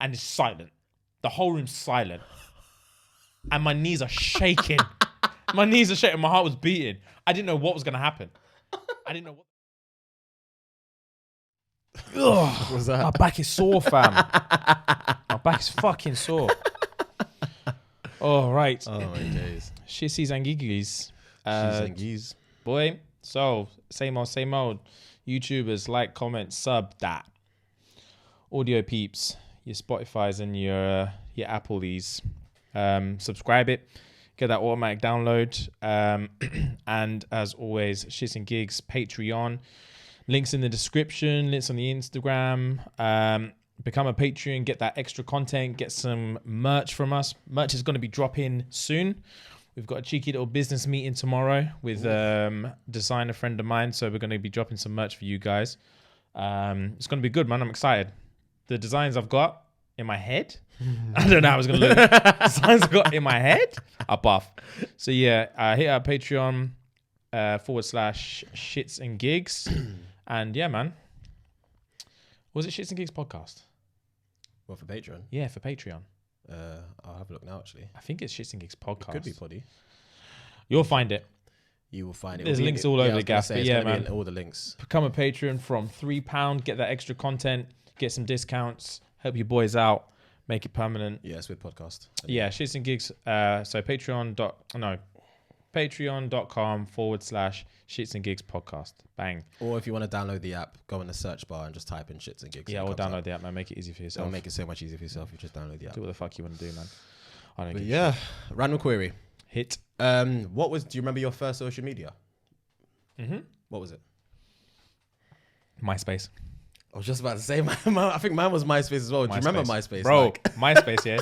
and it's silent. The whole room's silent. And my knees are shaking. My knees are shaking. My heart was beating. I didn't know what was going to happen. I didn't know what. Ugh, What was that? my back is sore, fam. My back is fucking sore. Oh, right. Oh my days. Shitsies and gigglies. She's and geese. Boy, so same old. YouTubers, like, comment, sub that. Audio peeps, your Spotify's and your Apple's. Subscribe it. Get that automatic download. And as always, Shits and Gigs, Patreon. Links in the description, links on the Instagram. Become a Patreon, get that extra content, get some merch from us. Merch is going to be dropping soon. We've got a cheeky little business meeting tomorrow with a designer friend of mine. So we're going to be dropping some merch for you guys. It's going to be good, man. I'm excited. The designs I've got in my head, I don't know how it's going to look. Designs I've got in my head are buff. So yeah, hit our Patreon /Shits and Gigs. And yeah, man. Was it Shits and Gigs podcast? What, for Patreon? Yeah, for Patreon. I'll have a look now, actually. I think it's Shits and Gigs podcast. It could be poddy. You'll find it. You will find it. There's links all over the gaff. But yeah, man. All the links. Become a patron from £3. Get that extra content. Get some discounts. Help your boys out. Make it permanent. Yeah, it's with podcast. Yeah, Shits and Gigs. So patreon.com /Shits and Gigs podcast. Bang. Or if you want to download the app, go in the search bar and just type in Shits and Gigs. Yeah, or download the app, man. Make it easy for yourself. It'll make it so much easier for yourself. You just download the app. Do what the fuck you want to do, man. I don't But give yeah, a shit. random query. Hit. Do you remember your first social media? Mm-hmm. What was it? MySpace. I was just about to say, I think mine was MySpace as well. Do you remember MySpace? Bro, MySpace, yeah.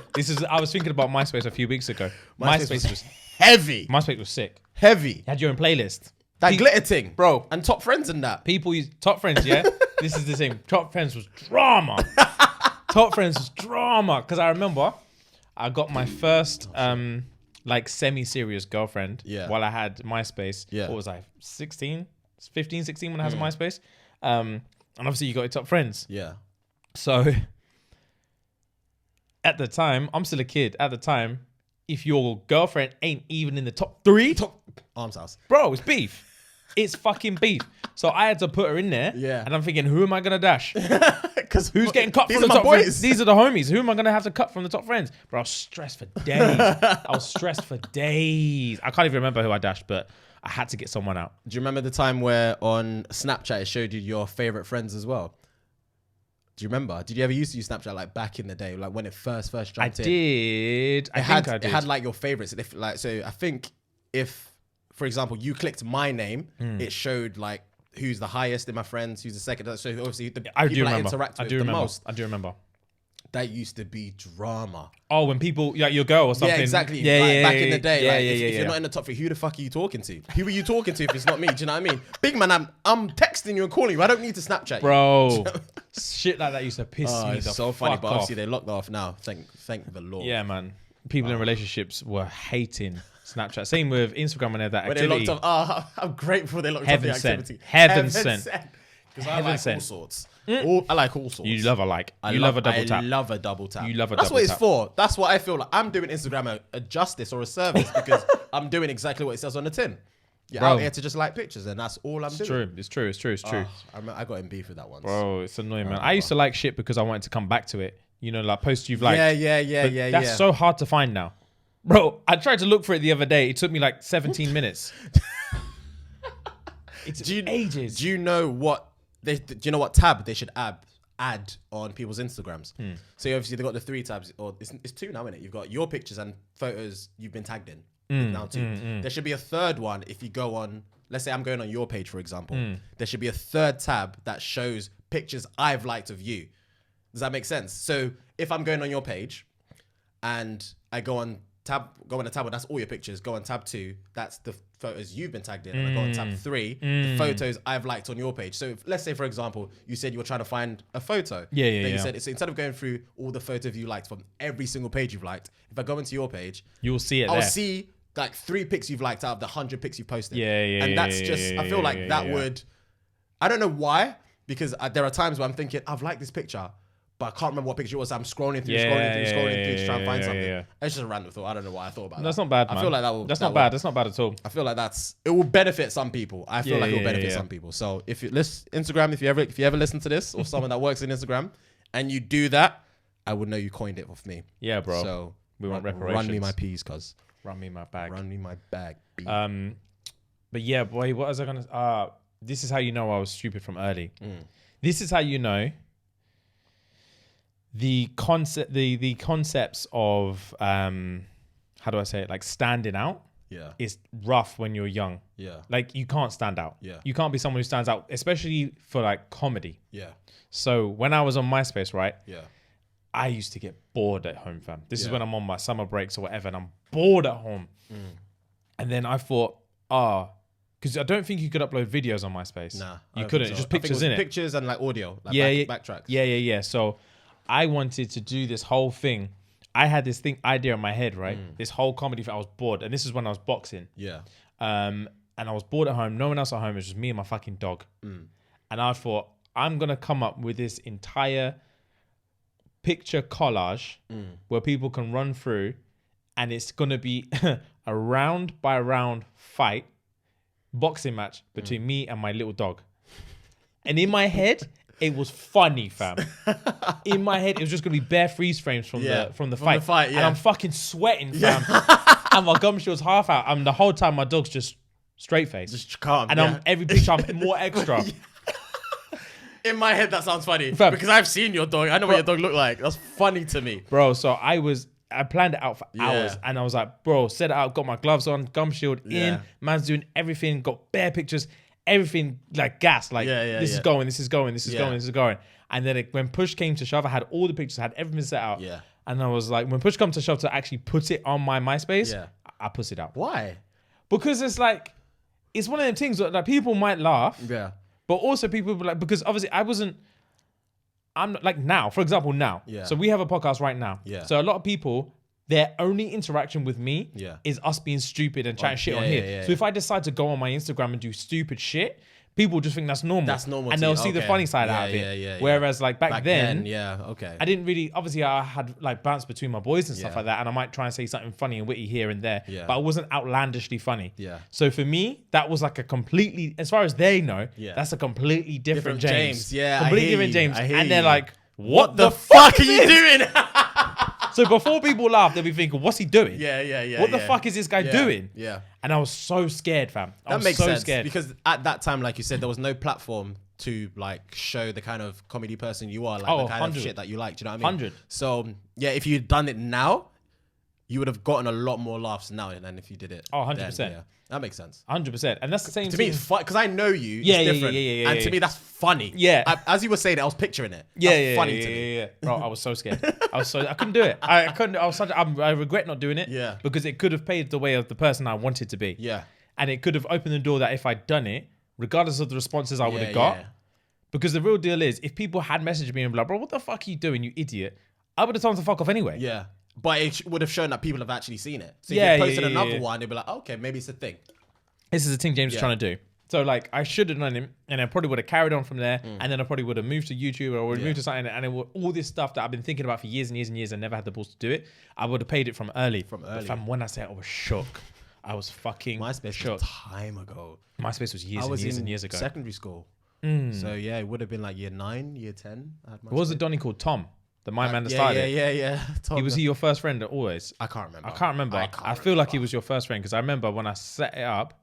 I was thinking about MySpace a few weeks ago. MySpace was heavy. MySpace was sick. Heavy. You had your own playlist. That glitter thing. Bro. And top friends and that. People use Top Friends, yeah? This is the thing. Top Friends was drama. Top Friends was drama. Because I remember I got my first semi-serious girlfriend while I had MySpace. Yeah. What was I, 15, 16 when I had MySpace? And obviously you got your Top Friends. Yeah. So at the time, I'm still a kid. At the time, if your girlfriend ain't even in the top 3, Arms house. bro, it's beef. It's fucking beef. So I had to put her in there. Yeah. And I'm thinking, who am I gonna dash? Because Who's getting cut from the top friends? These are the homies. Who am I gonna have to cut from the top friends? Bro, I was stressed for days. I can't even remember who I dashed, but I had to get someone out. Do you remember the time where on Snapchat it showed you your favorite friends as well? Do you remember? Did you ever used to use Snapchat like back in the day, like when it first jumped in? I did. It had like your favorites. So I think if, for example, you clicked my name, it showed like who's the highest in my friends, who's the second. So obviously the people I interact with the most. I do remember. That used to be drama. Oh, when people, like your girl or something. Yeah, exactly. Back in the day, if you're not in the top 3, who the fuck are you talking to? Who are you talking to if it's not me? Do you know what I mean? Big man, I'm texting you and calling you. I don't need to Snapchat you. Bro, shit like that used to piss me it's the so funny, fuck but off. obviously they locked that off now. Thank the Lord. Yeah, man. People in relationships were hating Snapchat. Same with Instagram when they had that When activity. they locked off, I'm grateful they locked off Heaven the sent. activity. Heaven sent. Because I Heaven like sent. all sorts. I like all sorts. You love a like. You love a double tap. I love a double tap. You love a That's double what it's tap. for. That's what I feel like. I'm doing Instagram a justice or a service because I'm doing exactly what it says on the tin. You're Bro. out here to just like pictures, and that's all I'm doing. It's true. I got in beef with that once. Bro, it's annoying, man. I used to like shit because I wanted to come back to it. You know, like posts you've liked. Yeah. That's so hard to find now. Bro, I tried to look for it the other day. It took me like 17 minutes. It's ages. Do you know what tab they should add on people's Instagrams? So obviously they've got the 3 tabs, or it's 2 now, innit? You've got your pictures and photos you've been tagged in. Now 2. There should be a 3rd one if you go on, let's say I'm going on your page, for example. There should be a 3rd tab that shows pictures I've liked of you. Does that make sense? So if I'm going on your page and I go on a tab, that's all your pictures. Go on tab 2, that's the photos you've been tagged in. And I go on tab 3, the photos I've liked on your page. So let's say, for example, you said you were trying to find a photo. You said, so instead of going through all the photos you liked from every single page you've liked, if I go into your page, you'll see it I'll there. see like 3 pics you've liked out of the 100 pics you posted. And that's I feel like that would, I don't know why, because there are times where I'm thinking, I've liked this picture, but I can't remember what picture it was. I'm scrolling through to try and find something. Yeah. It's just a random thought. I don't know why I thought about that. That's not bad, man. I feel like that will. That's not bad. That's not bad at all. I feel like it will benefit some people. I feel like it will benefit some people. So if you listen Instagram, if you ever listen to this, or someone that works in Instagram, and you do that, I would know you coined it off me. Yeah, bro. So we want reparations. Run me my peas, cuz. Run me my bag. Run me my bag. But yeah, boy, what was I gonna? This is how you know I was stupid from early. This is how you know the concepts of how do I say it? Like standing out. Yeah. Is rough when you're young. Yeah. Like you can't stand out. Yeah. You can't be someone who stands out, especially for like comedy. Yeah. So when I was on MySpace, right? Yeah. I used to get bored at home, fam. This is when I'm on my summer breaks or whatever, and I'm bored at home. And then I thought, because I don't think you could upload videos on MySpace. Nah, you couldn't. Just pictures in it. Pictures and like audio. Like backtracks. Yeah. So I wanted to do this whole thing. I had this idea in my head, right? This whole comedy thing. I was bored, and this is when I was boxing. Yeah. And I was bored at home. No one else at home. It was just me and my fucking dog. And I thought, I'm gonna come up with this entire picture collage where people can run through, and it's gonna be a round by round fight, boxing match between me and my little dog. And in my head, it was funny, fam. In my head, it was just gonna be bare freeze frames from the fight. And I'm fucking sweating, fam. And my gum shield's half out. The whole time my dog's just straight face. Just calm. And every picture I'm more extra. In my head, that sounds funny. Because I've seen your dog. I know what your dog looked like. That's funny to me. Bro, so I planned it out for hours. And I was like, bro, set it out, got my gloves on, gum shield in. Man's doing everything, got bare pictures, everything like gas. Like, this is going. And then when push came to shove, I had all the pictures, I had everything set out. Yeah. And I was like, when push comes to shove to actually put it on my MySpace, I put it out. Why? Because it's like, it's one of them things that like, people might laugh. Yeah. But also people like, because obviously I'm not like now, for example, now. Yeah. So we have a podcast right now. Yeah. So a lot of people, their only interaction with me is us being stupid and chatting shit on here. So if I decide to go on my Instagram and do stupid shit, people just think that's normal. That's normal. And they'll see the funny side out of it. Whereas like back then, I didn't really, obviously I had like bounce between my boys and stuff like that. And I might try and say something funny and witty here and there. But I wasn't outlandishly funny. Yeah. So for me, that was like a completely, as far as they know, that's a completely different James. Yeah. Completely different James. And they're like, what the fuck are you doing? So before people laugh, they'll be thinking, what's he doing? Yeah. What the fuck is this guy doing? Yeah. And I was so scared, fam. That makes sense. Because at that time, like you said, there was no platform to like show the kind of comedy person you are, like the kind 100. of shit that you like. Do you know what I mean? 100. So yeah, if you'd done it now, you would have gotten a lot more laughs now than if you did it. 100%. Then, yeah. That makes sense. 100%. And that's the same to thing. me, it's fun because I know you. It's different. And to me, that's funny. Yeah. As you were saying it, I was picturing it. That's funny to me. Yeah. Bro, I was so scared. I couldn't do it. I couldn't. I regret not doing it. Yeah. Because it could have paved the way of the person I wanted to be. Yeah. And it could have opened the door that if I'd done it, regardless of the responses I would have got. Yeah. Because the real deal is, if people had messaged me and been like, bro, what the fuck are you doing, you idiot? I would have told them to fuck off anyway. Yeah. But it would have shown that people have actually seen it. So if you posted another one, they'd be like, okay, maybe it's a thing. This is the thing James is trying to do. So like, I should have known him, and I probably would have carried on from there, and then I probably would have moved to YouTube, or would have moved to something, and all this stuff that I've been thinking about for years and years and years and never had the balls to do it, I would have paid it from early. But fam, when I say I was shook, I was fucking MySpace shook. was time ago. MySpace was years and years ago. Secondary school. So yeah, it would have been like year 9, year 10. What was the Donny called? Tom. The man that started it. Yeah. Tom, was he your first friend always? I can't remember. I feel like he was your first friend because I remember when I set it up,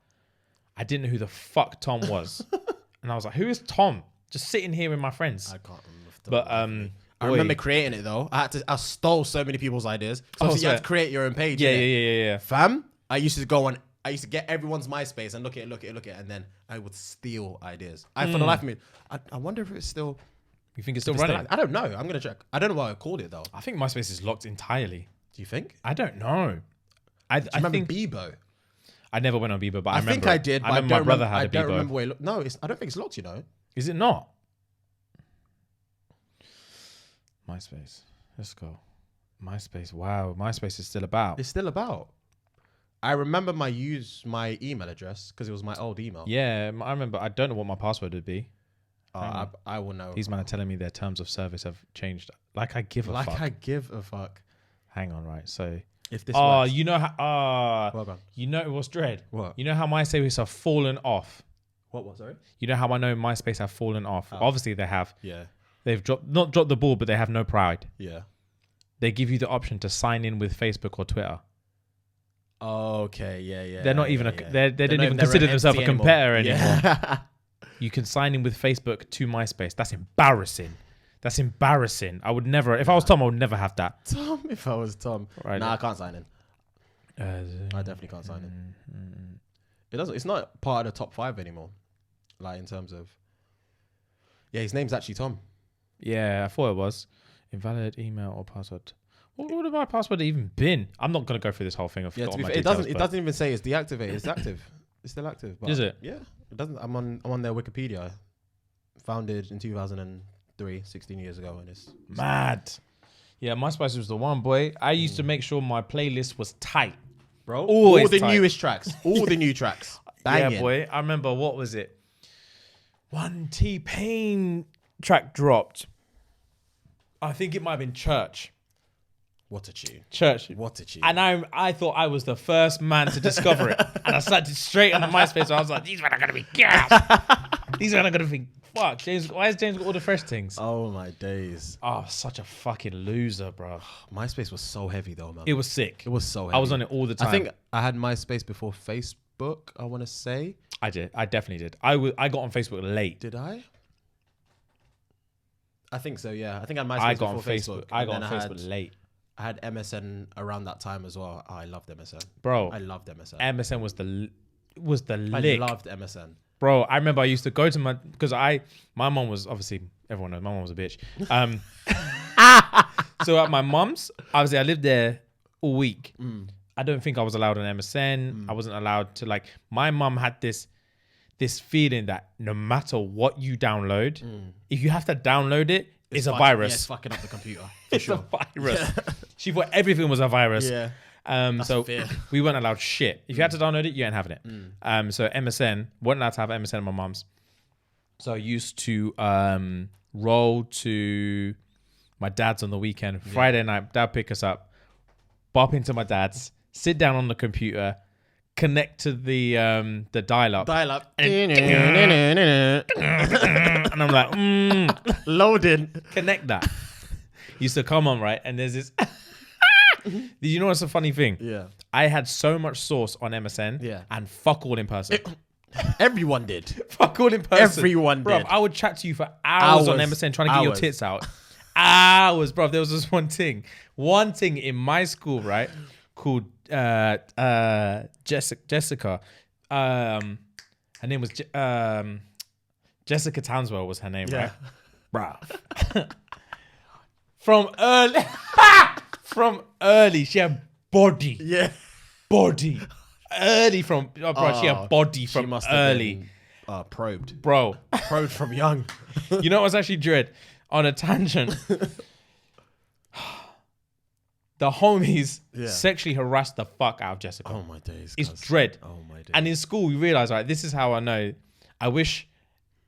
I didn't know who the fuck Tom was. And I was like, who is Tom? Just sitting here with my friends. I can't remember. But I remember creating it though. I stole so many people's ideas. So you had to create your own page. Yeah. Fam, I used to get everyone's MySpace and look at it, and then I would steal ideas. For the life of me, I wonder if it's still... You think it's still running? I don't know. I'm going to check. I don't know what I called it though. I think MySpace is locked entirely. Do you think? I don't know. I remember Bebo? I never went on Bebo, but I remember. I think I did, but I remember my brother had a Bebo. I don't remember where it looked. No, I don't think it's locked, you know. Is it not? MySpace. Let's go. MySpace. Wow. MySpace is still about. It's still about. I remember my email address because it was my old email. Yeah, I remember. I don't know what my password would be. I will know. These men are telling me their terms of service have changed. Like I give a fuck. Like I give a fuck. Hang on, right? So if this works. you know how Well done. you know what's dread? What? You know how MySpace have fallen off? What, sorry? You know how I know MySpace have fallen off? Obviously they have. Yeah. They've not dropped the ball, but they have no pride. Yeah. They give you the option to sign in with Facebook or Twitter. Okay, yeah. They're not even they don't even they're consider an themselves a entity competitor anymore. Yeah. You can sign in with Facebook to MySpace. That's embarrassing. That's embarrassing. I would never, if I was Tom, I would never have that. Tom, if I was Tom. Right. Nah, I can't sign in. I definitely can't sign in. It doesn't. It's not part of the top 5 anymore. Like in terms of. Yeah, his name's actually Tom. Yeah, I thought it was. Invalid email or password. What would my password even been? I'm not going to go through this whole thing. I've forgotten my details, it doesn't even say it's deactivated. It's active. It's still active. But is it? Yeah. It doesn't. I'm on their Wikipedia. Founded in 2003, 16 years ago, and it's mad. Yeah, MySpace was the one, boy. I used to make sure my playlist was tight, bro. Always all the tight. newest tracks. All the new tracks. Banging. Yeah, boy. I remember, what was it? One T-Pain track dropped. I think it might have been Church. What a tune. Church. What a tune. And I thought I was the first man to discover it. And I started straight on the MySpace. So I was like, these men are going to be gas. These men are going to be, fuck. James, why has James got all the fresh things? Oh, my days. Oh, such a fucking loser, bro. MySpace was so heavy, though, man. It was sick. It was so heavy. I was on it all the time. I think I had MySpace before Facebook, I want to say. I did. I definitely did. I got on Facebook late. Did I? I think so, yeah. I think I had MySpace I got on before Facebook. I got on Facebook late. I had MSN around that time as well. Oh, I loved MSN. Bro. I loved MSN. MSN was the lick. I loved MSN. Bro, I remember I used to go to my mom was, obviously, everyone knows my mom was a bitch. So at my mum's, obviously I lived there all week. I don't think I was allowed on MSN. I wasn't allowed to, like, my mum had this feeling that no matter what you download, if you have to download it, it's a virus. Yeah, it's fucking up the computer. It's a virus. Yeah. She thought everything was a virus. Yeah. So we weren't allowed shit. If you had to download it, you ain't having it. So MSN, weren't allowed to have MSN at my mum's. So I used to roll to my dad's on the weekend. Friday night, dad pick us up, bop into my dad's, sit down on the computer, connect to the dial-up. And I'm like, loading. Connect that. Used to come on, right? And there's this. You know what's a funny thing? Yeah. I had so much sauce on MSN. Yeah. And fuck all in person. Everyone did. Fuck all in person. Everyone bro, did. I would chat to you for hours on MSN trying to get your tits out. Hours, bro. There was this one thing in my school, right? Called Jessica. Her name was Jessica Townswell was her name, right? Bruh. From early, she had body. Yeah. Body. Early from, she had body from must early. Have been, probed. Bro. Probed from young. You know what's actually dread? On a tangent. The homies sexually harassed the fuck out of Jessica. Oh my days. It's dread. Oh my days. And in school, we realized, right, this is how I know. I wish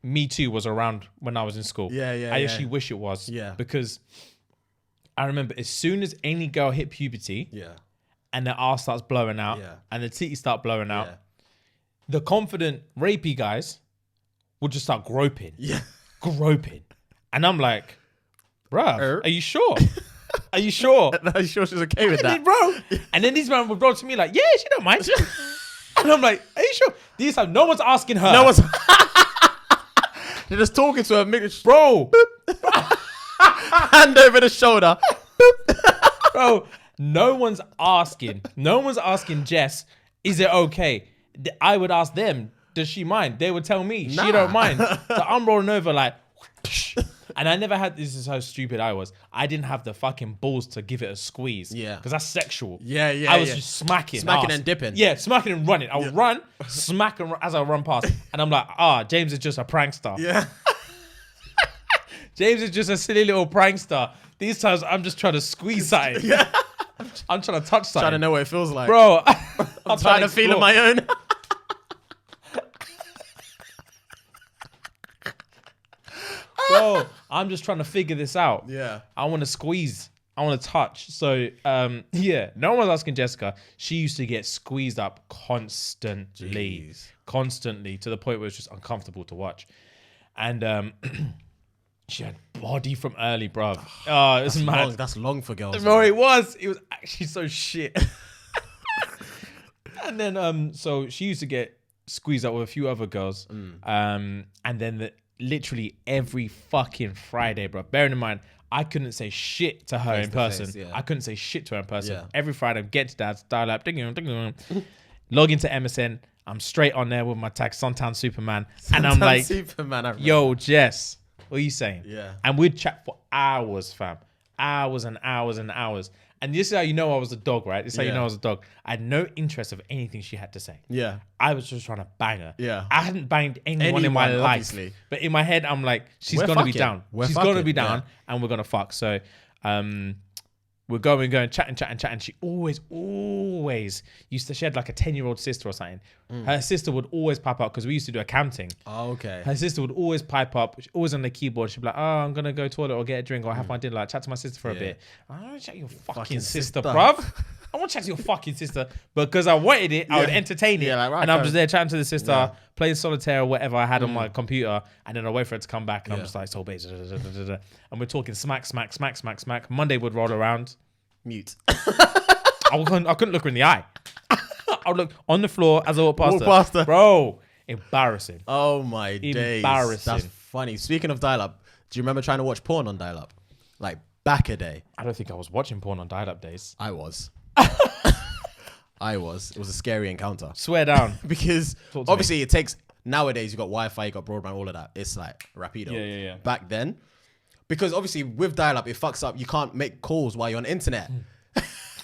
Me Too was around when I was in school. I actually wish it was. Yeah. Because I remember as soon as any girl hit puberty and their ass starts blowing out and the titties start blowing out, the confident rapey guys would just start groping. Yeah. Groping. And I'm like, bruh, are you sure? Are you sure? Are you sure she's okay with that? Bro. And then these men would bro to me like, yeah, she don't mind. And I'm like, are you sure? These time, no one's asking her. No one's... They're just talking to her. Bro. Hand over the shoulder. Bro, no one's asking. No one's asking Jess, is it okay? I would ask them, does she mind? They would tell me, she don't mind. So I'm rolling over like, and I never had, this is how stupid I was. I didn't have the fucking balls to give it a squeeze. Yeah. Because that's sexual. Yeah. I was just smacking and dipping. Yeah, smacking and running. I would run, smack as I run past. And I'm like, James is just a prankster. Yeah. James is just a silly little prankster. These times I'm just trying to squeeze something. Yeah. I'm trying to touch something. Trying to know what it feels like. Bro, I'm trying to feel it my own. I'm just trying to figure this out. Yeah. I want to squeeze. I want to touch. So, yeah, no one was asking Jessica. She used to get squeezed up constantly, to the point where it's just uncomfortable to watch. And she had body from early, bruv. Oh, it was mad. That's long for girls. Bro, it was actually so shit. And then, so she used to get squeezed up with a few other girls. And then literally every fucking Friday, bro. Bearing in mind, I couldn't say shit to her in person. Face, yeah. I couldn't say shit to her in person. Yeah. Every Friday, get to dad's, dial up, log into MSN. I'm straight on there with my tag, Suntown Superman. And I'm like, Superman, yo, Jess, what are you saying? Yeah. And we'd chat for hours, fam. Hours and hours and hours. And this is how you know I was a dog, right? This is how you know I was a dog. I had no interest of anything she had to say. Yeah. I was just trying to bang her. Yeah. I hadn't banged anyone in my life. Obviously. But in my head, I'm like, she's going to be down. She's going to be down and we're going to fuck. So we're going, chatting. She always used to, she had like a 10-year-old sister or something. Her sister would always pipe up because we used to do accounting. Oh, okay. Her sister would always pipe up, always on the keyboard. She'd be like, oh, I'm going to go to the toilet or get a drink or have my dinner. Like, chat to my sister for a bit. I don't want to chat to your fucking sister, bruv. I want to chat to your fucking sister. But because I wanted it, I would entertain it. Like, right, and I'm just there chatting to the sister, playing solitaire or whatever I had on my computer. And then I wait for her to come back. And I'm just like, so babe. And we're talking smack. Monday would roll around. Mute. I couldn't look her in the eye. I would look on the floor as I walked past her. Bro, embarrassing. Oh my days. Embarrassing. That's funny. Speaking of dial-up, do you remember trying to watch porn on dial-up? Like back a day. I don't think I was watching porn on dial-up days. I was. It was a scary encounter. Swear down. Because obviously it takes, nowadays you got Wi-Fi, you got broadband, all of that. It's like rapido. Yeah. Back then, because obviously with dial-up, it fucks up. You can't make calls while you're on the internet.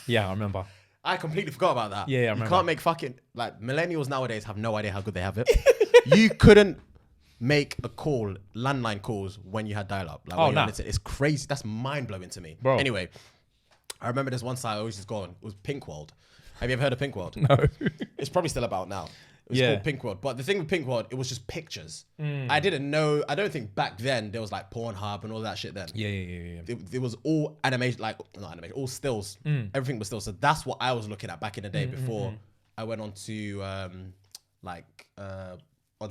Yeah, I remember. I completely forgot about that. Yeah, I remember. You can't make fucking, like, millennials nowadays have no idea how good they have it. You couldn't make a call, landline calls, when you had dial-up. Like, when you're on the internet. It's crazy. That's mind-blowing to me. Bro. Anyway, I remember this one site I always just go on. It was Pink World. Have you ever heard of Pink World? No. It's probably still about now. It was called Pink World. But the thing with Pink World, it was just pictures. I didn't know, I don't think back then there was like Pornhub and all that shit then. Yeah. It was all animation, like, not animation, all stills. Everything was stills. So that's what I was looking at back in the day before I went on to, on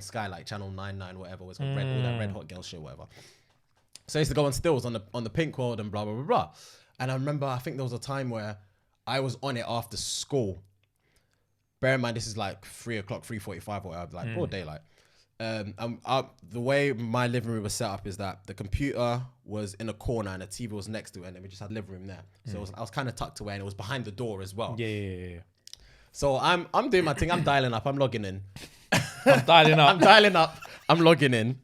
Sky, like Channel 99, whatever. It was called all that Red Hot Girl shit, whatever. So I used to go on stills on the Pink World and blah, blah, blah, blah. And I remember, I think there was a time where I was on it after school. Bear in mind, this is like 3 o'clock, 3:45 or whatever, like broad daylight. The way my living room was set up is that the computer was in a corner and the TV was next to it, and then we just had living room there. So I was kind of tucked away, and it was behind the door as well. Yeah. So I'm doing my thing. I'm dialing up. I'm logging in. I'm dialing up. I'm dialing up. I'm logging in.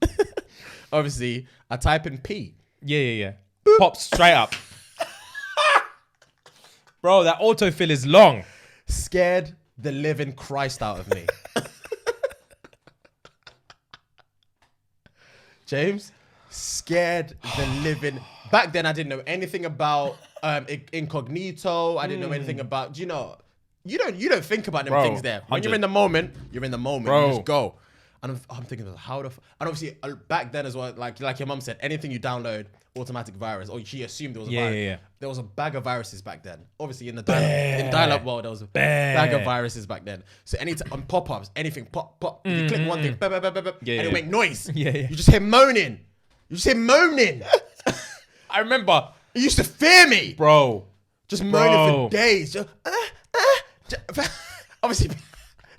Obviously, I type in P. Yeah. Pop straight up. Bro, that autofill is long. Scared the living Christ out of me. James, scared the living. Back then, I didn't know anything about incognito. I didn't know anything about, you don't think about them things there. When you're in the moment, Bro. you just go. And I'm thinking, how the and obviously back then as well, like your mum said, anything you download, automatic virus, or she assumed there was a virus. Yeah. There was a bag of viruses back then. Obviously in the dial-up world, there was a bag of viruses back then. So anytime on pop-ups, anything pop, you click one thing, and it'll make noise. Yeah. You just hear moaning. I remember. It used to fear me, Bro. Just moaning for days. Obviously,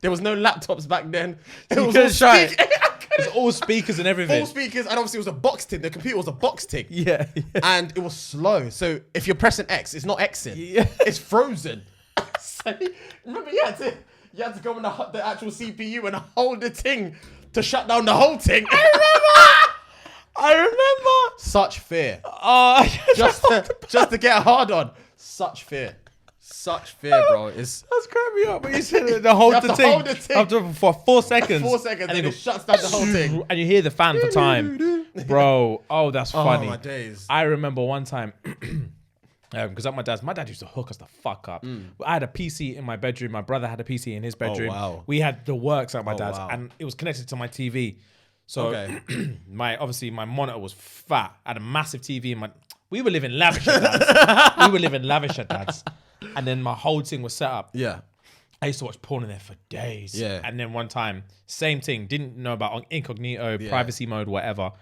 there was no laptops back then. It was all speakers and everything. All speakers, and obviously it was a box tick. The computer was a box tick. Yeah. And it was slow. So if you're pressing X, it's not Xing. Yeah. It's frozen. So, remember, you had to go on the actual CPU and hold the thing to shut down the whole thing. I remember. Such fear. Just Just to get hard on. Such fear, bro. That's cracking me up. But you said the hold the thing after for 4 seconds. 4 seconds, and it shuts down the whole thing. And you hear the fan for time, bro. Oh, that's funny. Oh my days. I remember one time. Because at my dad used to hook us the fuck up. I had a PC in my bedroom. My brother had a PC in his bedroom. Oh, wow. We had the works at my dad's, and it was connected to my TV. So Okay. my monitor was fat. I had a massive TV in my. We were living lavish at Dad's. And then my whole thing was set up. Yeah. I used to watch porn in there for days. Yeah. And then one time, same thing, didn't know about incognito, privacy mode, whatever.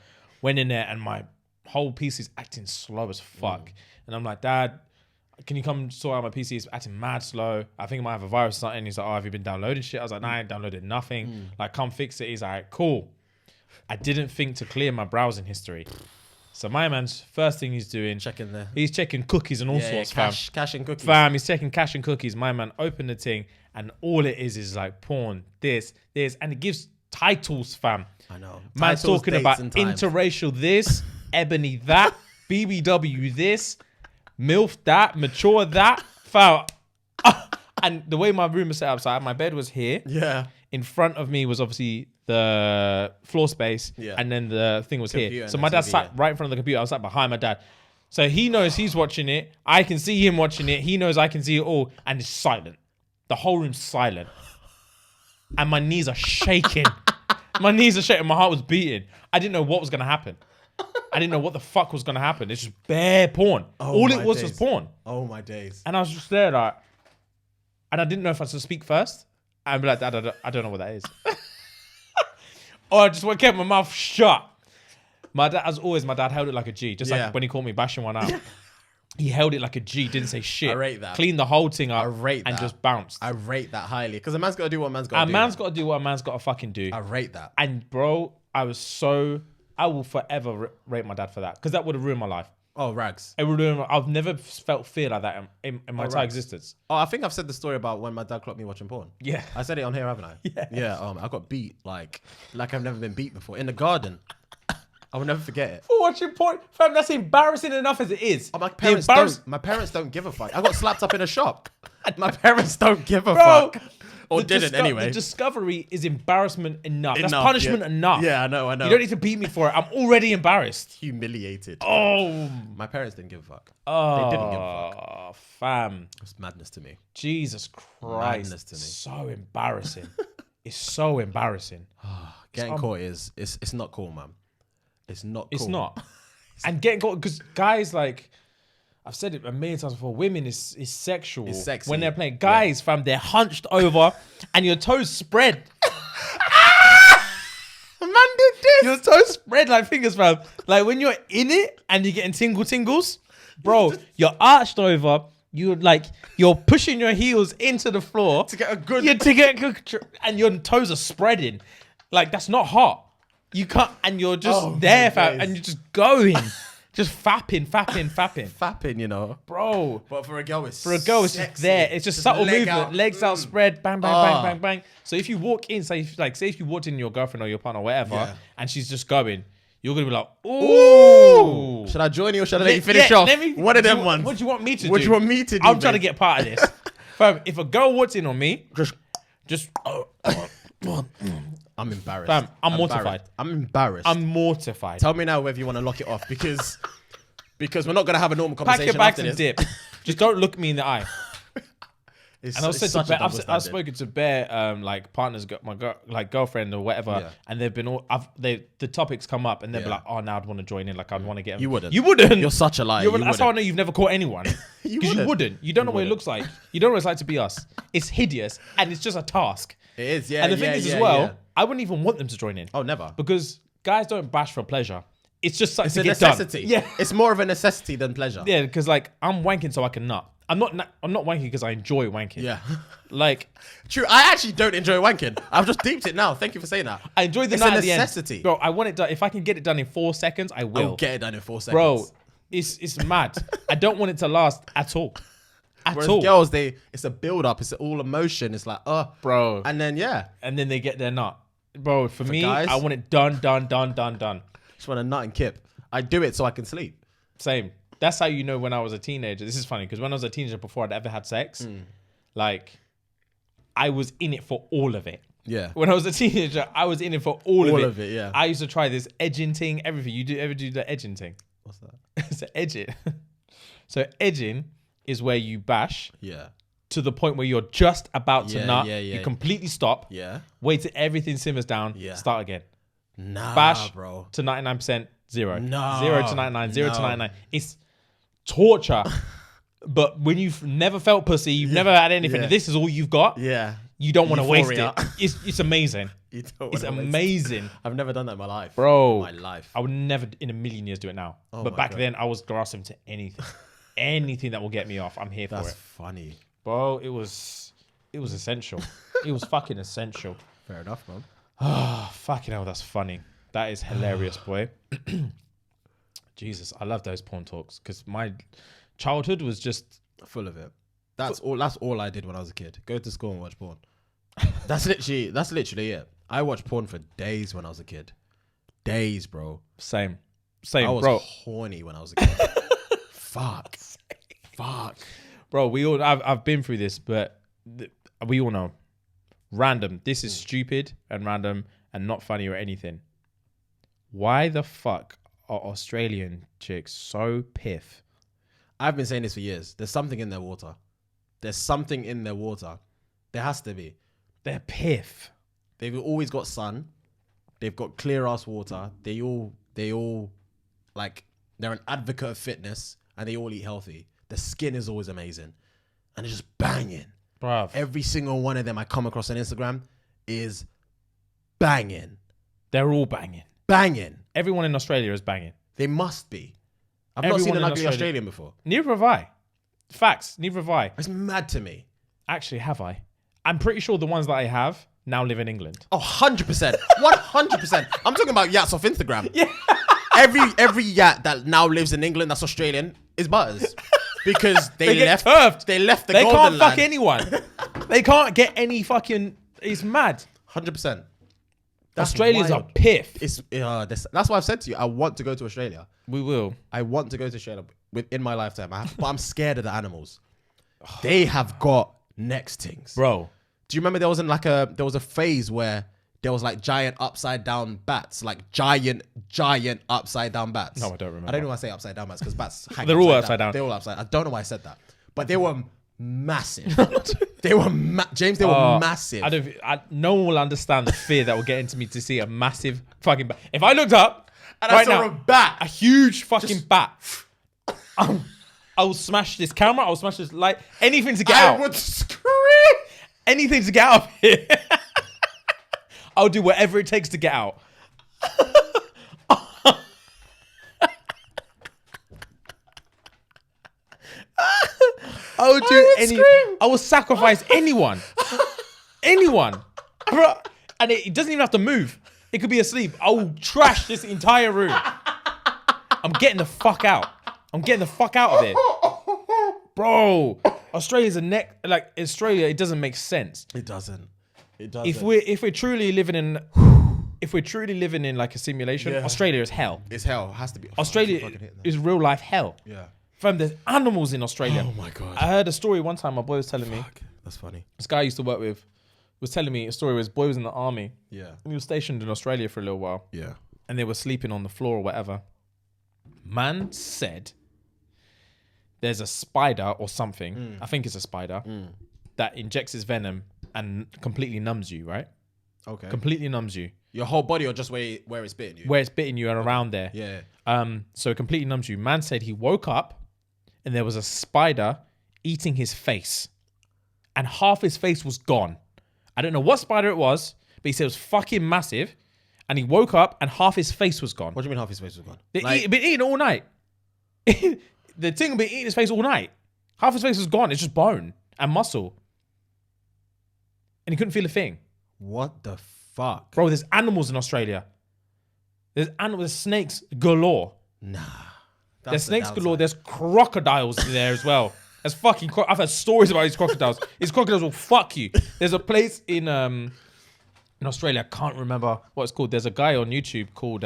Went in there and my whole PC's acting slow as fuck. And I'm like, Dad, can you come sort out my PC? It's acting mad slow. I think it might have a virus or something. He's like, oh, have you been downloading shit? I was like, nah, I ain't downloaded nothing. Like, come fix it. He's like, cool. I didn't think to clear my browsing history. So my man's first thing he's doing, he's checking cookies and all sorts, cache and cookies. Fam, he's checking cache and cookies. My man opened the thing and all it is like porn, this, and it gives titles, fam. I know. Man's Titles, talking dates, about and times. interracial this, ebony that, BBW this, MILF that, mature that, fam. And the way my room was set up, so my bed was here. Yeah. In front of me was obviously the floor space, and then the thing was here. So my dad sat right in front of the computer. I was sat behind my dad. So he knows he's watching it. I can see him watching it. He knows I can see it all. And it's silent. The whole room's silent. And my knees are shaking. My knees are shaking. My heart was beating. I didn't know what was going to happen. I didn't know what the fuck was going to happen. It's just bare porn. All it was porn. Oh, my days. And I was just there like, and I didn't know if I should speak first. I'd be like, Dad, I don't know what that is. Or I just kept my mouth shut. My dad, as always, my dad held it like a G. Just like when he caught me bashing one out. He held it like a G, didn't say shit. I rate that. Cleaned the whole thing up. I rate that. And just bounced. I rate that highly. Because a man's got to do what a man's got to do. A man's got to do what a man's got to fucking do. I rate that. And bro, I will forever rate my dad for that. Because that would have ruined my life. Oh, rags. I've never felt fear like that in my entire existence. Oh, I think I've said the story about when my dad clocked me watching porn. Yeah. I said it on here, haven't I? Yeah. Yeah, I got beat like I've never been beat before. In the garden. I will never forget it. For watching porn? Fam, that's embarrassing enough as it is. Oh, my parents don't give a fuck. I got slapped up in a shop. My parents don't give a fuck. Or didn't anyway. The discovery is embarrassment enough. That's punishment enough. Yeah, I know. You don't need to beat me for it. I'm already embarrassed. Humiliated. Oh. My parents didn't give a fuck. Oh. They didn't give a fuck. Oh, fam. It's madness to me. Jesus Christ. Madness to me. So embarrassing. It's so embarrassing. Getting caught it's not cool, man. It's not cool. It's not. And getting caught, because guys, like, I've said it a million times before, women is sexual. It's sexy. When they're playing. Guys, fam, they're hunched over and your toes spread. Man did this. Your toes spread like fingers, fam. Like when you're in it and you're getting tingles, bro, you're arched over. You're pushing your heels into the floor to get a good. And your toes are spreading. Like, that's not hot. You can't, and you're just there, fam, and you're just going, just fapping. Fapping, you know, bro. But for a girl, it's just there. It's just subtle movement, out. Legs out, spread, bang, bang, bang. So if you walk in, say if you walked in your girlfriend or your partner or whatever, and she's just going, you're gonna be like, ooh. Should I join you or should I let you finish off? One of them ones. What do you want me to do? What do you want me to do? I'm trying to get part of this. Fam, if a girl walks in on me, just. I'm embarrassed. Fam, I'm mortified. I'm embarrassed. I'm mortified. Tell me now whether you want to lock it off because we're not gonna have a normal conversation. Pack your bags after and this. dip. Just don't look me in the eye. And I've spoken to bare like partners, like girlfriend or whatever, and they've been the topics come up and they'll be like, oh, now I'd want to join in, like I'd want to get. You wouldn't. You're such a liar. That's how I know you've never caught anyone. Because you wouldn't. You don't know what it looks like. You don't know what it's like to be us. It's hideous and it's just a task. It is, yeah. And the thing is as well, I wouldn't even want them to join in. Oh, never. Because guys don't bash for pleasure. It's just something It's to a get necessity. done. Yeah. It's more of a necessity than pleasure. Yeah, because like I'm wanking so I can nut. I'm not wanking because I enjoy wanking. Yeah. Like, true. I actually don't enjoy wanking. I've just deeped it now. Thank you for saying that. I enjoy the It's nut a at the end. necessity. Bro, I want it done. If I can get it done in 4 seconds, I will. I'll get it done in 4 seconds. Bro, it's mad. I don't want it to last at all. Whereas girls, it's a build up. It's all emotion. It's like, bro. And then, And then they get their nut. Bro, for me, guys, I want it done. just want a nut and kip. I do it so I can sleep. Same. That's how you know when I was a teenager. This is funny because when I was a teenager before I'd ever had sex, like I was in it for all of it. Yeah. When I was a teenager, I was in it for all of it. All of it, yeah. I used to try this edging thing, everything. You ever do the edging thing? What's that? It's edging. So edging is where you bash to the point where you're just about to nut. You completely stop. Yeah. Wait till everything simmers down. Yeah. Start again. Nah, Bash bro. to 99%, zero. No. 0 to 99, 0 to No. 99. It's torture. But when you've never felt pussy, you've never had anything, Yeah. and this is all you've got, Yeah. you don't want to waste it. Euphoria. It's amazing. You don't It's wanna waste it. amazing. I've never done that in my life. Bro. My life. I would never in a million years do it now. Oh but my back God. then, I was grasping to anything. Anything that will get me off, I'm here for That's it. funny. Bro, it was essential. It was fucking essential. Fair enough, man. Oh, fucking hell, that's funny. That is hilarious, boy. Jesus, I love those porn talks because my childhood was just Full of it. That's all I did when I was a kid. Go to school and watch porn. That's literally it. I watched porn for days when I was a kid. Days, bro. same, I was bro. horny when I was a kid. Fuck. Bro, I've been through this, but we all know. Random. This is stupid and random and not funny or anything. Why the fuck are Australian chicks so piff? I've been saying this for years. There's something in their water. There's something in their water. There has to be. They're piff. They've always got sun. They've got clear ass water. They all like, they're an advocate of fitness and they all eat healthy. The skin is always amazing. And it's just banging. Bruv. Every single one of them I come across on Instagram is banging. They're all banging. Banging. Everyone in Australia is banging. They must be. I've not Everyone seen an in ugly Australia- Australian before. Neither have I. Facts. Neither have I. It's mad to me. Actually, have I? I'm pretty sure the ones that I have now live in England. Oh, 100%. 100%. I'm talking about yats off Instagram. Yeah. Every yat that now lives in England that's Australian is butters. Because They get turfed. They left the They golden can't fuck land. anyone. They can't get any fucking... It's mad. 100%. Australians wild. are piff. That's why I've said to you, I want to go to Australia. We will. I want to go to Australia in my lifetime. But I'm scared of the animals. They have got next things. Bro. Do you remember there was a phase where there was like giant upside down bats, like giant upside down bats. No, I don't remember. I don't know why I say upside down bats because bats hang They're all upside down. They're all upside. I don't know why I said that, but they were massive. They were James. They were massive. No one will understand the fear that will get into me to see a massive fucking bat. If I looked up and right I saw now, a bat, a huge fucking bat, I will smash this camera. I will smash this light. Anything to get I out. would scream. Anything to get out of here. I'll do whatever it takes to get out. I would do I will sacrifice anyone. Anyone. Bro, and it doesn't even have to move. It could be asleep. I will trash this entire room. I'm getting the fuck out. I'm getting the fuck out of it. Bro, Australia's Australia, it doesn't make sense. It doesn't. If we're truly living in like a simulation, Australia is hell. It's hell. It has to be. Australia is real life hell. Yeah. Fam, there's animals in Australia. Oh my God. I heard a story one time my boy was telling me. That's funny. This guy I used to work with was telling me a story where his boy was in the army. Yeah. And he was stationed in Australia for a little while. Yeah. And they were sleeping on the floor or whatever. Man said there's a spider or something, I think it's a spider, that injects its venom and completely numbs you, right? Okay. Completely numbs you. Your whole body or just where it's bitten you? Where it's bitten you and around there. Yeah. So it completely numbs you. Man said he woke up and there was a spider eating his face. And half his face was gone. I don't know what spider it was, but he said it was fucking massive. And he woke up and half his face was gone. What do you mean half his face was gone? They've been eating all night. The thing will be eating his face all night. Half his face was gone. It's just bone and muscle. And he couldn't feel a thing. What the fuck? Bro, there's animals in Australia. There's snakes galore. Nah. There's snakes galore. There's crocodiles there as well. There's fucking I've heard stories about these crocodiles. These crocodiles will fuck you. There's a place in Australia, I can't remember what it's called. There's a guy on YouTube called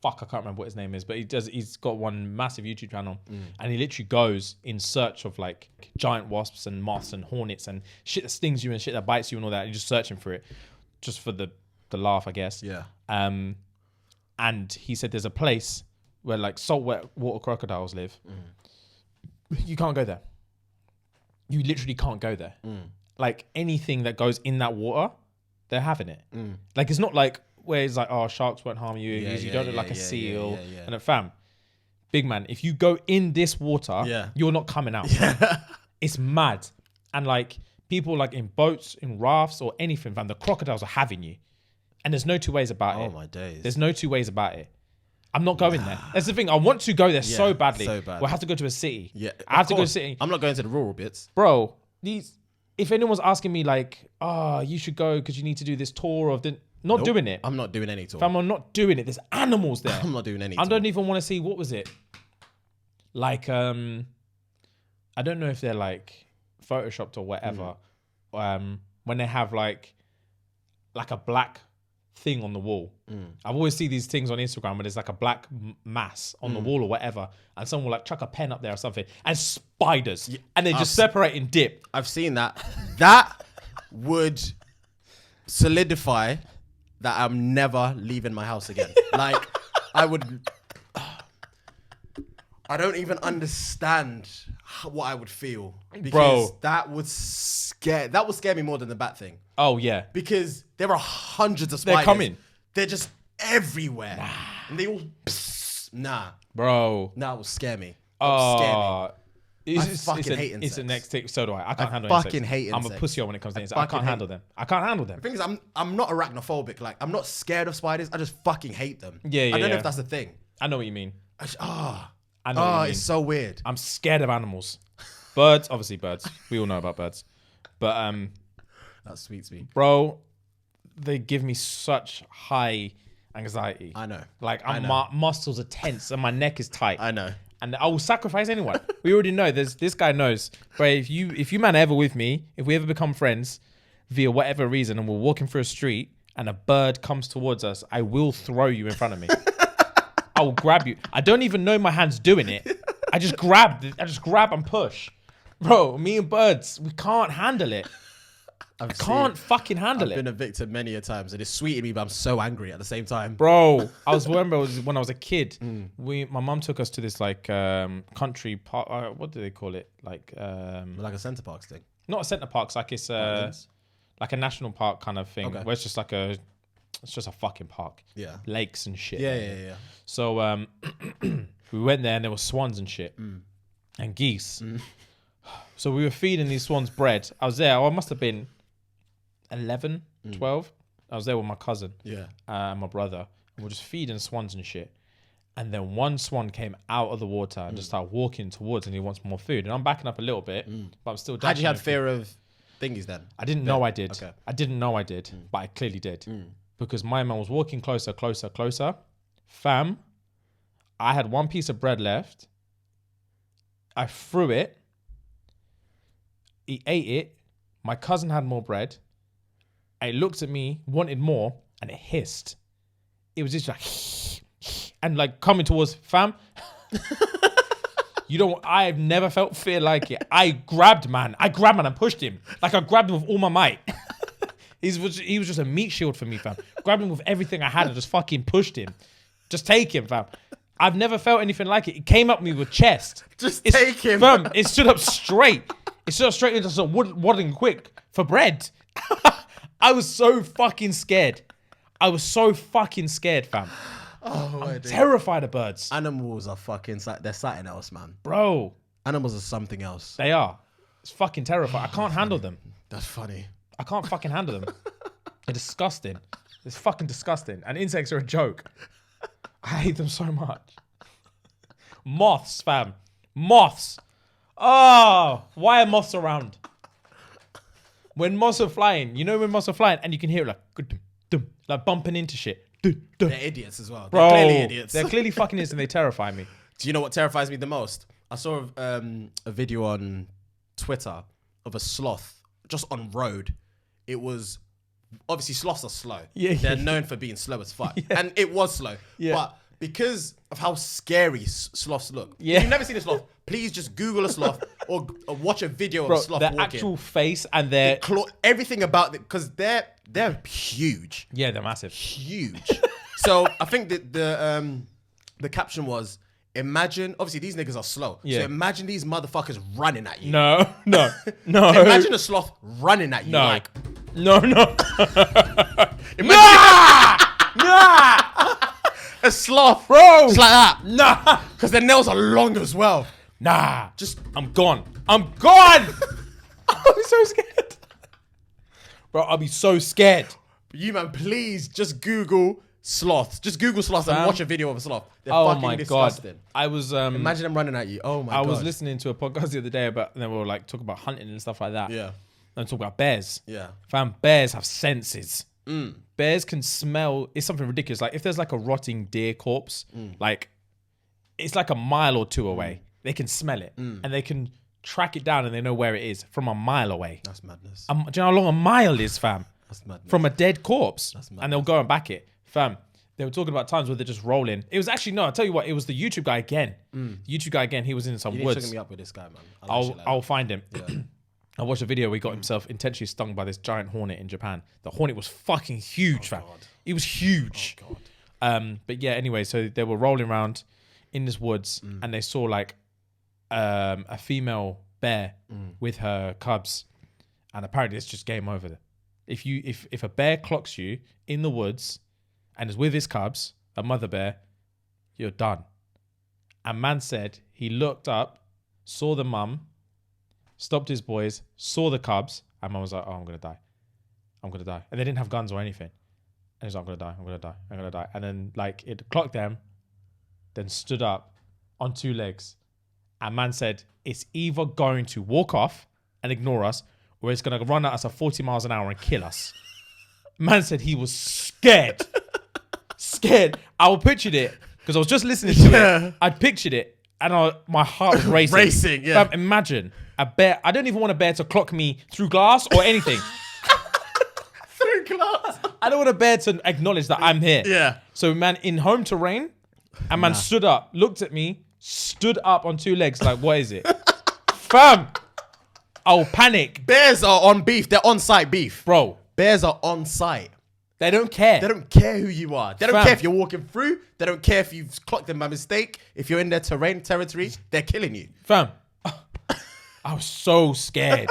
I can't remember what his name is, but he's got one massive YouTube channel and he literally goes in search of like giant wasps and moths and hornets and shit that stings you and shit that bites you and all that. And you're just searching for it just for the laugh, I guess. Yeah. And he said there's a place where like saltwater crocodiles live. You can't go there. You literally can't go there. Like anything that goes in that water, they're having it. Like, it's not like where it's like, oh, sharks won't harm you. Yeah, you don't look like a yeah, seal. yeah. And fam, big man, if you go in this water, you're not coming out. It's mad. And like people like in boats, in rafts or anything, fam, the crocodiles are having you. And there's no two ways about it. Oh my days. There's no two ways about it. I'm not going there. That's the thing. I want to go there so badly. So bad. Well, I have to go to a city. Yeah, I have to go to a city. I'm not going to the rural bits. Bro, if anyone's asking me like, you should go because you need to do this tour of the... Not doing it. I'm not doing any tour. Fam, I'm not doing it. There's animals there. I'm not doing any I tour. don't even want to see, what was it? Like, I don't know if they're like photoshopped or whatever. When they have like a black thing on the wall. I've always seen these things on Instagram where there's like a black mass on the wall or whatever, and someone will like chuck a pen up there or something, and spiders, and they just separate and dip. I've seen that. That would solidify that I'm never leaving my house again. Like, I don't even understand what I would feel, because that would scare me more than the bat thing. Oh yeah, because there are hundreds of spiders. They're coming. They're just everywhere, and they all bro. That will scare me. That will scare me. I fucking hate insects. It's the next thing. So do I. I can't handle fucking insects. hate insects. I'm a pussy when it comes to insects. I can't handle them. I can't handle them. The thing is, I'm not arachnophobic. Like, I'm not scared of spiders. I just fucking hate them. Yeah. I don't know if that's the thing. I know what you mean. I know what you mean. It's so weird. I'm scared of animals. Birds, obviously birds. We all know about birds. But that's sweet. Bro, they give me such high anxiety. I know. Like, my muscles are tense and my neck is tight. I know. And I will sacrifice anyone. We already know. This guy knows. But if you man ever with me, if we ever become friends via whatever reason, and we're walking through a street and a bird comes towards us, I will throw you in front of me. I will grab you. I don't even know my hand's doing it. I just grab and push. Bro, me and birds, we can't handle it. I can't fucking handle it. I've been a victim many a times, and it's sweeting me, but I'm so angry at the same time. Bro, remember when I was a kid, my mum took us to this like country park. What do they call it? Like a Centre Parks thing. Not a Centre Parks, like it's like a national park kind of thing. Okay. Where it's just like it's just a fucking park. Yeah. Lakes and shit. Yeah. So we went there and there were swans and shit and geese. So we were feeding these swans bread. I was there. I must have been 11, 12. I was there with my cousin, and my brother, and we're just feeding swans and shit. And then one swan came out of the water and just started walking towards, and he wants more food. And I'm backing up a little bit, but I'm still. Had you had fear of thingies then? I didn't know I did. Okay. I didn't know I did, but I clearly did, because my man was walking closer. Fam, I had one piece of bread left. I threw it. He ate it. My cousin had more bread. It looked at me, wanted more, and it hissed. It was just like, and like coming towards fam. I've never felt fear like it. I grabbed man and pushed him. Like, I grabbed him with all my might. He was just a meat shield for me, fam. Grabbed him with everything I had and just fucking pushed him. Just take him, fam. I've never felt anything like it. It came up me with chest. Take him. Fam, it stood up straight. It stood up straight and just waddling quick for bread. I was so fucking scared. fam. I'm terrified of birds. Animals are they're something else, man. Bro. Animals are something else. They are. It's fucking terrifying. I can't handle them. That's funny. I can't fucking handle them. They're disgusting. It's fucking disgusting. And insects are a joke. I hate them so much. Moths, fam. Moths. Oh, why are moths around? When moths are flying, and you can hear it like bumping into shit. They're idiots as well. Bro, they're clearly idiots. They're clearly fucking idiots, and they terrify me. Do you know what terrifies me the most? I saw a video on Twitter of a sloth just on road. It was obviously sloths are slow. Yeah, they're known for being slow as fuck, and it was slow. Yeah. But because of how scary sloths look, yeah. If you've never seen a sloth, please just Google a sloth or watch a video of a sloth walking. Their actual face and their everything about it, because they're huge. Yeah, they're massive. Huge. So I think that the caption was, imagine, obviously these niggas are slow. Yeah. So imagine these motherfuckers running at you. No. Imagine a sloth running at you. No. Like, No. Nah! A sloth, Bro. just like that. Nah. Because their nails are long as well. Nah. I'm gone. I'm so scared. Bro, I'll be so scared. You man, please just Google sloths. Just Google sloths and watch a video of a sloth. They're fucking disgusting. God. I was Imagine them running at you. Oh my god. I was listening to a podcast the other day about, and they were like talking about hunting and stuff like that. Yeah. And talk about bears. Yeah. Fam, bears have senses. Bears can smell. It's something ridiculous. Like if there's like a rotting deer corpse, like it's like a mile or two away. They can smell it and they can track it down and they know where it is from a mile away. That's madness. Do you know how long a mile is, fam? That's madness. From a dead corpse. That's madness. And they'll go and back it. Fam, they were talking about times where they're just rolling. It was actually, no, I'll tell you what, it was the YouTube guy again. YouTube guy again, he was in some You need woods. to hook me up with this guy, man. I'll find him. Yeah. I watched a video where he got himself intentionally stung by this giant hornet in Japan. The hornet was fucking huge, fam. God. It was huge. Oh, God. But yeah, anyway, so they were rolling around in this woods and they saw like a female bear with her cubs. And apparently it's just game over. If a bear clocks you in the woods and is with his cubs, a mother bear, you're done. And man said he looked up, saw the mum, stopped his boys, saw the cubs, and man was like, oh, I'm going to die. I'm going to die. And they didn't have guns or anything. And he's like, I'm going to die. I'm going to die. I'm going to die. And then like it clocked them, then stood up on two legs. And man said, it's either going to walk off and ignore us, or it's going to run at us at 40 miles an hour and kill us. Man said he was scared. Scared. I pictured it because I was just listening to it. I pictured it and my heart was racing. Racing, yeah. Fam, imagine a bear. I don't even want a bear to clock me through glass or anything. Through glass. I don't want a bear to acknowledge that I'm here. Yeah. So man, in home terrain, a man stood up, looked at me, stood up on two legs like, what is it? Fam, I'll panic. Bears are on beef. They're on site beef. Bro, Bears are on site. they don't care. They don't care who you are. They don't Fam. care if you're walking through. They don't care if you've clocked them by mistake. If you're in their territory, they're killing you. Fam, I was so scared.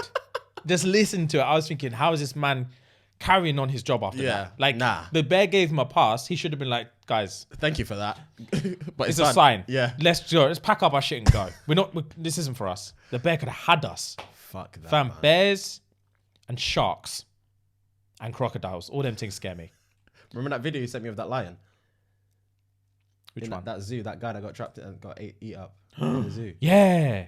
Just listen to it. I was thinking, how is this man carrying on his job after Yeah, that? Like, nah. the bear gave him a pass. He should have been like, guys, Thank you for that. But it's a sign. Yeah. Let's go. Let's pack up our shit and go. This isn't for us. The bear could have had us. Fuck that, Fam, man. bears and sharks and crocodiles. All them things scare me. Remember that video you sent me of that lion? Which in one? that zoo, that guy that got trapped and got eat up in the zoo. Yeah.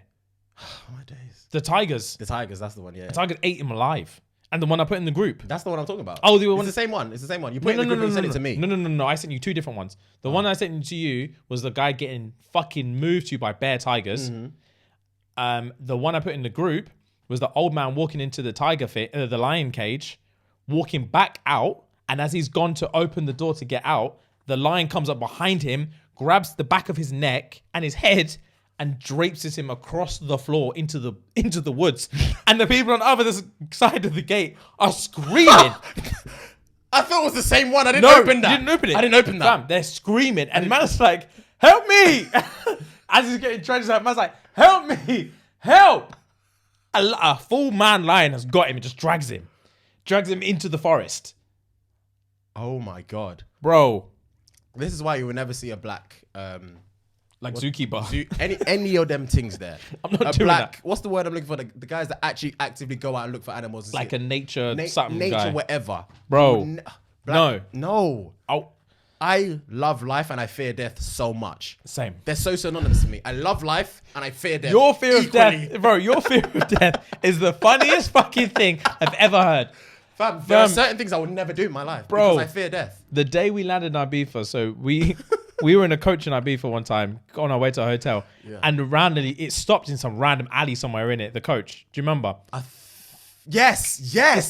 Oh, my days. The tigers. The tigers, that's the one, yeah. The tigers ate him alive. And the one I put in the group. That's the one I'm talking about. Oh, the it's one. the same one. It's the same one. You put it in the group and you sent it to me. No. I sent you two different ones. The one I sent to you was the guy getting fucking moved to by bear tigers. The one I put in the group was the old man walking into the lion cage, walking back out. And as he's gone to open the door to get out, the lion comes up behind him, grabs the back of his neck and his head, and drapes him across the floor into the woods. And the people on the other side of the gate are screaming. I thought it was the same one. I didn't open that. You didn't open it. I didn't open that. Fam, they're screaming. And man's like, help me. As he's getting trenched out, man's like, help me. Help. A full man lion has got him and just drags him into the forest. Oh, my God. Bro. This is why you will never see a black... Like zookeeper. any of them things there. I'm not doing that. What's the word I'm looking for? The guys that actually actively go out and look for animals. And Like see a nature something nature, guy. whatever. Bro. No. Oh, I love life and I fear death so much. same. They're so synonymous to me. I love life and I fear death. Your fear of equally. death, bro, your fear of death is the funniest fucking thing I've ever heard. Fam, there are certain things I would never do in my life Bro. because I fear death. The day we landed in Ibiza, so we were in a coach in Ibiza one time on our way to a hotel, and randomly it stopped in some random alley somewhere in it. The coach, do you remember? Yes. In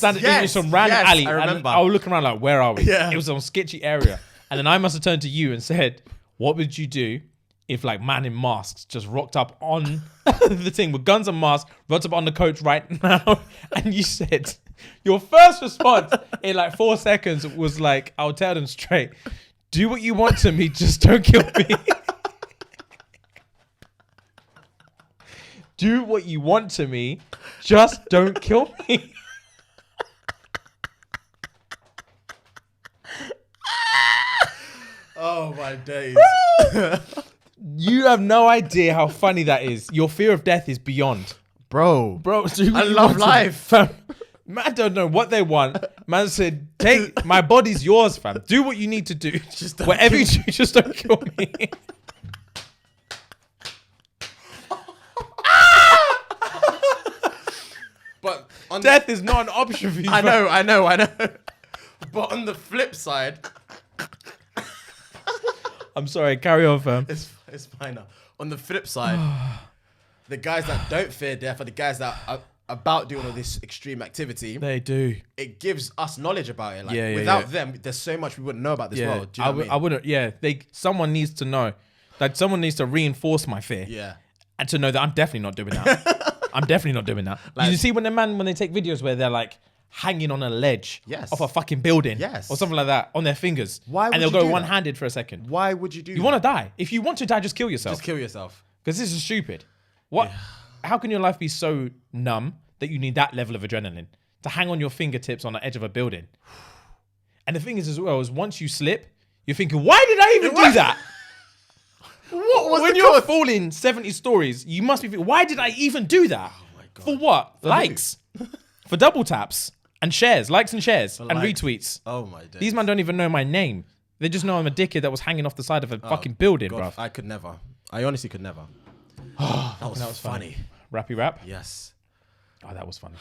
some random alley. I remember. And I was looking around like, where are we? Yeah. It was some sketchy area. And then I must have turned to you and said, what would you do if like man in masks just rocked up on the thing with guns and masks, rocked up on the coach right now? And you said, your first response in like 4 seconds was like, I'll tell them straight, do what you want to me, just don't kill me. Do what you want to me, just don't kill me. Oh my days. You have no idea how funny that is. Your fear of death is beyond. Bro, Do I you love want to- life. Fam, man don't know what they want. Man said, take my body's yours, fam. Do what you need to do. Just don't Whatever you do, just don't kill me. But on Death is not an option for you. I fam. know. But on the flip side, I'm sorry, carry on, fam. it's fine now. On the flip side, the guys that don't fear death are the guys that are about doing all this extreme activity. They do. It gives us knowledge about it. Like Yeah, without them, there's so much we wouldn't know about this world. Do you know what I mean? I wouldn't. Yeah, someone needs to know. Like someone needs to reinforce my fear. Yeah. And to know that I'm definitely not doing that. I'm definitely not doing that. Like- you see when they take videos where they're like hanging on a ledge Yes. off a fucking building, Yes. or something like that on their fingers, Why would and they'll you go do that? one-handed for a second. Why would you do You that? want to die? If you want to die, just kill yourself. Just kill yourself. Because this is stupid. What? How can your life be so numb that you need that level of adrenaline to hang on your fingertips on the edge of a building? And the thing is, as well, is once you slip, you're thinking, why did I even do that? What was When the you're cause? falling 70 stories, you must be thinking, why did I even do that? Oh my God. For what? Likes. For double taps and shares, likes and shares and likes. retweets. Oh my days. These men don't even know my name. They just know I'm a dickhead that was hanging off the side of a fucking building, God, bruv. I could never. I honestly could never. That was funny. Rappy rap? Yes. Oh, that was funny.